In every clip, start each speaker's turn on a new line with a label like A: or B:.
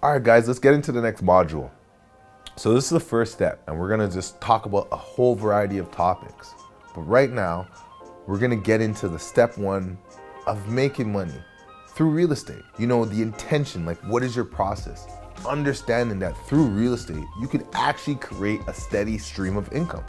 A: All right, guys, let's get into the next module. So this is the first step, and we're gonna just talk about a whole variety of topics. But right now, we're gonna get into the step one of making money through real estate. You know, the intention, like what is your process? Understanding that through real estate, you can actually create a steady stream of income.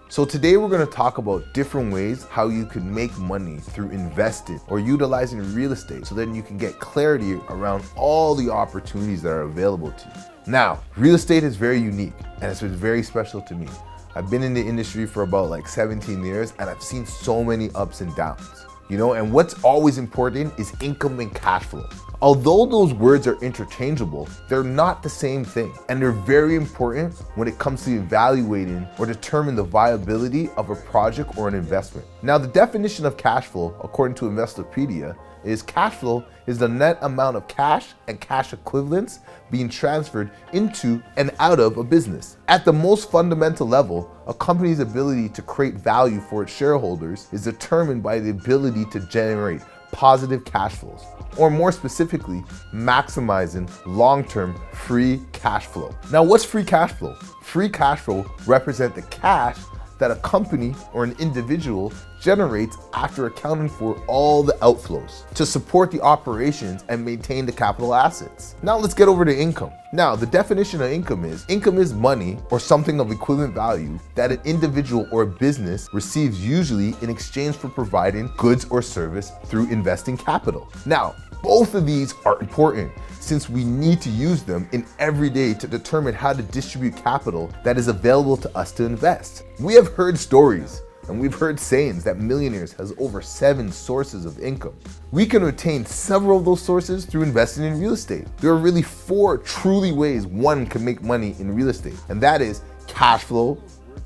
A: So today we're gonna talk about different ways how you can make money through investing or utilizing real estate, so then you can get clarity around all the opportunities that are available to you. Now, real estate is very unique and it's been very special to me. I've been in the industry for about like 17 years and I've seen so many ups and downs. You know, and what's always important is income and cash flow. Although those words are interchangeable, they're not the same thing. And they're very important when it comes to evaluating or determine the viability of a project or an investment. Now, the definition of cash flow, according to Investopedia, is cash flow is the net amount of cash and cash equivalents being transferred into and out of a business. At the most fundamental level, a company's ability to create value for its shareholders is determined by the ability to generate positive cash flows, or more specifically, maximizing long-term free cash flow. Now, what's free cash flow? Free cash flow represents the cash that a company or an individual generates after accounting for all the outflows to support the operations and maintain the capital assets. Now let's get over to income. Now, the definition of income is money or something of equivalent value that an individual or a business receives, usually in exchange for providing goods or service through investing capital. Now, both of these are important since we need to use them in every day to determine how to distribute capital that is available to us to invest. We have heard stories and we've heard sayings that millionaires has over 7 sources of income. We can obtain several of those sources through investing in real estate. There are really 4 truly ways one can make money in real estate, and that is cash flow,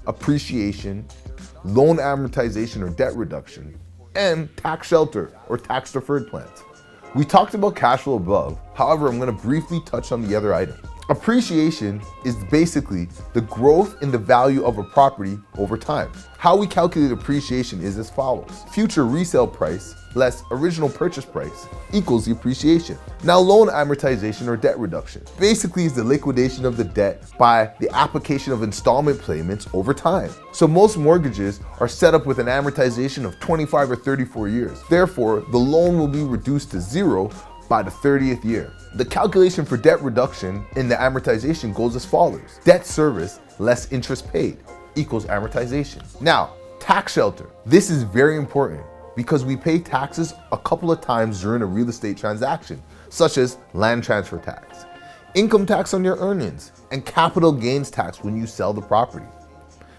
A: appreciation, loan amortization or debt reduction, and tax shelter or tax deferred plans. We talked about cash flow above, however, I'm gonna briefly touch on the other item. Appreciation is basically the growth in the value of a property over time. How we calculate appreciation is as follows. Future resale price less original purchase price equals the appreciation. Now, loan amortization or debt reduction basically is the liquidation of the debt by the application of installment payments over time. So most mortgages are set up with an amortization of 25 or 34 years. Therefore, the loan will be reduced to 0 by the 30th year. The calculation for debt reduction in the amortization goes as follows. Debt service less interest paid equals amortization. Now, tax shelter. This is very important because we pay taxes a couple of times during a real estate transaction, such as land transfer tax, income tax on your earnings, and capital gains tax when you sell the property.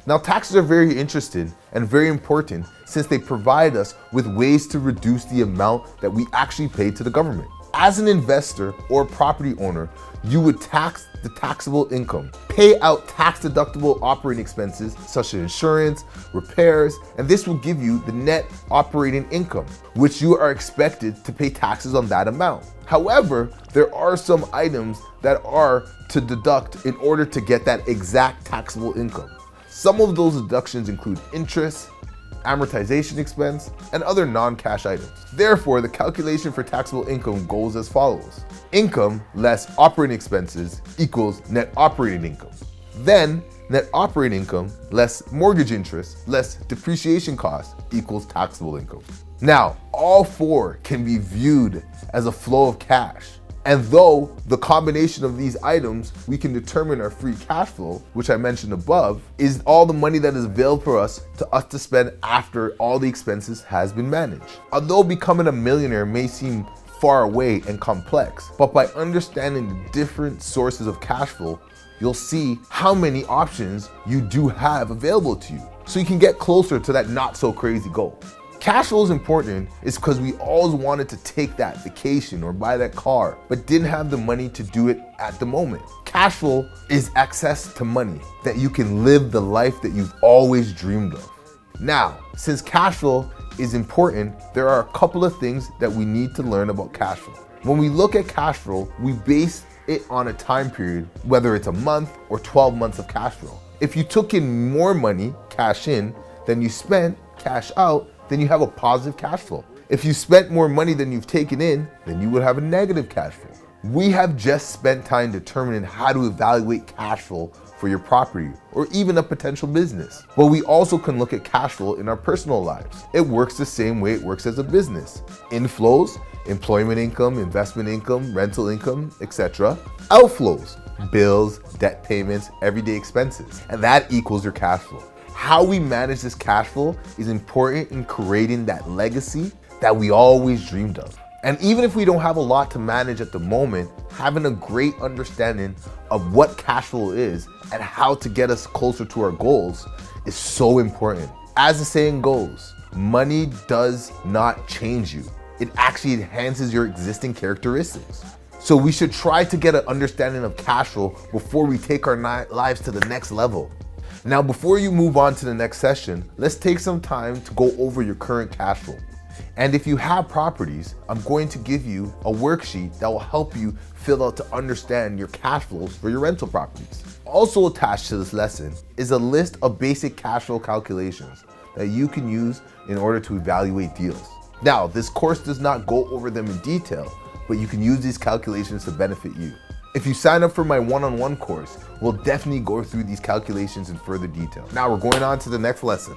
A: Now, taxes are very interesting and very important since they provide us with ways to reduce the amount that we actually pay to the government. As an investor or property owner, you would tax the taxable income, pay out tax-deductible operating expenses such as insurance, repairs, and this will give you the net operating income, which you are expected to pay taxes on that amount. However, there are some items that are to deduct in order to get that exact taxable income. Some of those deductions include interest, amortization expense, and other non-cash items. Therefore, the calculation for taxable income goes as follows. Income less operating expenses equals net operating income. Then, net operating income less mortgage interest less depreciation costs equals taxable income. Now, all 4 can be viewed as a flow of cash. And though the combination of these items, we can determine our free cash flow, which I mentioned above, is all the money that is available for us to spend after all the expenses has been managed. Although becoming a millionaire may seem far away and complex, but by understanding the different sources of cash flow, you'll see how many options you do have available to you, so you can get closer to that not so crazy goal. Cash flow is important is because we always wanted to take that vacation or buy that car, but didn't have the money to do it at the moment. Cash flow is access to money that you can live the life that you've always dreamed of. Now, since cash flow is important, there are a couple of things that we need to learn about cash flow. When we look at cash flow, we base it on a time period, whether it's a month or 12 months of cash flow. If you took in more money, cash in, than you spent, cash out, then you have a positive cash flow. If you spent more money than you've taken in, then you would have a negative cash flow. We have just spent time determining how to evaluate cash flow for your property or even a potential business. But we also can look at cash flow in our personal lives. It works the same way it works as a business. Inflows, employment income, investment income, rental income, etc. Outflows, bills, debt payments, everyday expenses. And that equals your cash flow. How we manage this cash flow is important in creating that legacy that we always dreamed of. And even if we don't have a lot to manage at the moment, having a great understanding of what cash flow is and how to get us closer to our goals is so important. As the saying goes, money does not change you. It actually enhances your existing characteristics. So we should try to get an understanding of cash flow before we take our lives to the next level. Now, before you move on to the next session, let's take some time to go over your current cash flow. And if you have properties, I'm going to give you a worksheet that will help you fill out to understand your cash flows for your rental properties. Also attached to this lesson is a list of basic cash flow calculations that you can use in order to evaluate deals. Now, this course does not go over them in detail, but you can use these calculations to benefit you. If you sign up for my one-on-one course, we'll definitely go through these calculations in further detail. Now we're going on to the next lesson.